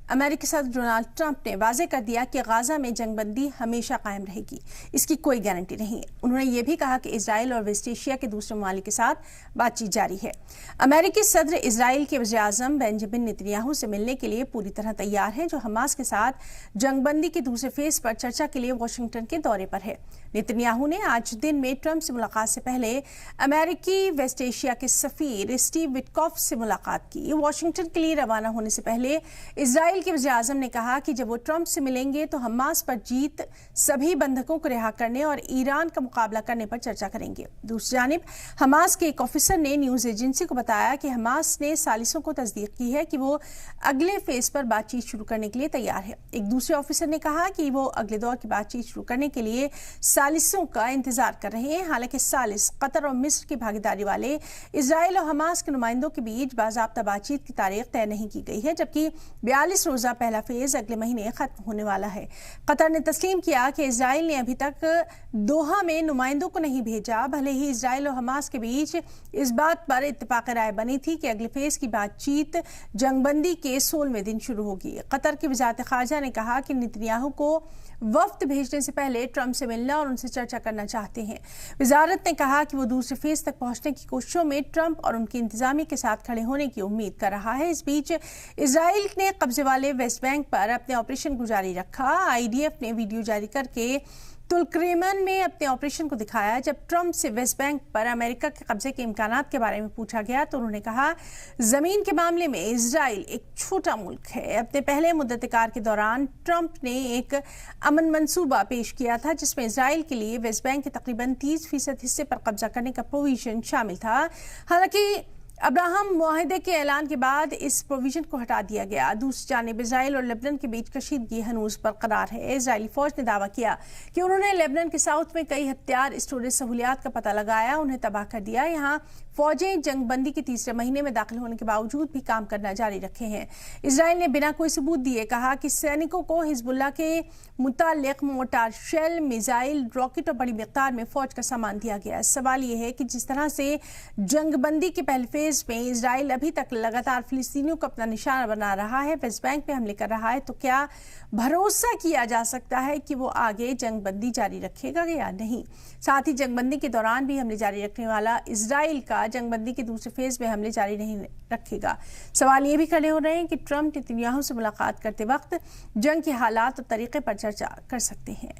امریکی صدر Donald Trump نے واضح کر دیا کہ غزہ میں جنگ بندی ہمیشہ قائم رہے گی، اس کی کوئی گارنٹی نہیں۔ انہوں نے یہ بھی کہا کہ اسرائیل اور ویسٹ ایشیا کے دوسرے ممالک کے ساتھ بات چیت جاری ہے۔ امریکی صدر اسرائیل کے وزیر اعظم بنجمن نیتن سے ملنے کے لیے پوری طرح تیار ہیں، جو حماس کے ساتھ جنگ بندی کے دوسرے فیز پر چرچا کے لیے واشنگٹن کے دورے پر ہے۔ نیتن نے آج دن میں ٹرمپ سے ملاقات سے پہلے امریکی ویسٹ ایشیا کے سفیر اسٹیو وٹکوف سے ملاقات کی۔ واشنگٹن کے لیے روانہ ہونے سے پہلے اسرائیل کے وزیر اعظم نے کہا کہ جب وہ ٹرمپ سے ملیں گے تو حماس پر جیت، سبھی بندھکوں کو رہا کرنے اور ایران کا مقابلہ کرنے پر چرچا کریں گے۔ دوسری جانب حماس کے ایک آفیسر نے نیوز ایجنسی کو بتایا کہ حماس نے ثالثوں کو تصدیق کی ہے کہ وہ اگلے فیز پر بات چیت شروع کرنے کے لیے تیار ہے۔ ایک دوسرے آفیسر نے کہا کہ وہ اگلے دور کی بات چیت شروع کرنے کے لیے ثالثوں کا انتظار کر رہے ہیں، حالانکہ ثالث قطر اور مصر کی بھاگیداری والے اسرائیل اور حماس کے نمائندوں کے بیچ باضابطہ بات چیت کی تاریخ طے نہیں کی گئی ہے، جبکہ 42 روزہ پہلا فیز اگلے مہینے ختم ہونے والا ہے۔ قطر نے تسلیم کیا کہ اسرائیل نے ابھی تک دوحہ میں نمائندوں کو نہیں بھیجا، بھلے ہی اسرائیل اور حماس کے بیچ اس بات پر اتفاق رائے بنی تھی کہ اگلے فیز کی بات چیت جنگ بندی کے 16ویں دن شروع ہوگی۔ قطر کی وزارت خارجہ نے کہا کہ نیتن کو وفد بھیجنے سے پہلے ٹرمپ سے ملنا اور ان سے چرچا کرنا چاہتے ہیں۔ وزارت نے کہا کہ وہ دوسرے فیز تک پہنچنے کی کوششوں میں ٹرمپ اور ان کی انتظامیہ کے ساتھ کھڑے ہونے کی امید کر رہا ہے۔ اس بیچ اسرائیل نے قبضے والے ویسٹ بینک پر اپنے آپریشن کو جاری رکھا۔ IDF نے ویڈیو جاری کر کے تلکریمن میں اپنے آپریشن کو دکھایا۔ جب ٹرمپ سے ویسٹ بینک پر امریکہ کے قبضے کے امکانات کے بارے میں پوچھا گیا تو انہوں نے کہا زمین کے معاملے میں اسرائیل ایک چھوٹا ملک ہے۔ اپنے پہلے مدت کار کے دوران ٹرمپ نے ایک امن منصوبہ پیش کیا تھا جس میں اسرائیل کے لیے ویسٹ بینک کے تقریباً 30% حصے پر قبضہ کرنے کا پروویژن شامل تھا، حالانکہ ابراہم معاہدے کے اعلان کے بعد اس پروویژن کو ہٹا دیا گیا۔ دوسری جانب اسرائیل اور لبنان کے بیچ کشیدگی ہنوز برقرار ہے۔ اسرائیلی فوج نے دعویٰ کیا کہ انہوں نے لبنان کے ساؤتھ میں کئی ہتھیار اسٹوریج سہولیات کا پتہ لگایا، انہیں تباہ کر دیا۔ یہاں فوجیں جنگ بندی کے تیسرے مہینے میں داخل ہونے کے باوجود بھی کام کرنا جاری رکھے ہیں۔ اسرائیل نے بنا کوئی ثبوت دیے کہا کہ سینکوں کو حزب اللہ کے متعلق مورٹار شیل، میزائل، راکٹ اور بڑی مقدار میں فوج کا سامان دیا گیا۔ سوال یہ ہے کہ جس طرح سے جنگ بندی کے پہلے فیز میں اسرائیل ابھی تک لگاتار فلسطینیوں کو اپنا نشانہ بنا رہا ہے، ویسٹ بینک پہ حملے کر رہا ہے، تو کیا بھروسہ کیا جا سکتا ہے کہ وہ آگے جنگ بندی جاری رکھے گا یا نہیں؟ ساتھ ہی جنگ بندی کے دوران بھی حملے جاری رکھنے والا اسرائیل کا جنگ بندی کے دوسرے فیز میں حملے جاری نہیں رکھے گا۔ سوال یہ بھی کھڑے ہو رہے ہیں کہ ٹرمپ نیتن سے ملاقات کرتے وقت جنگ کے حالات اور طریقے پر چرچا کر سکتے ہیں۔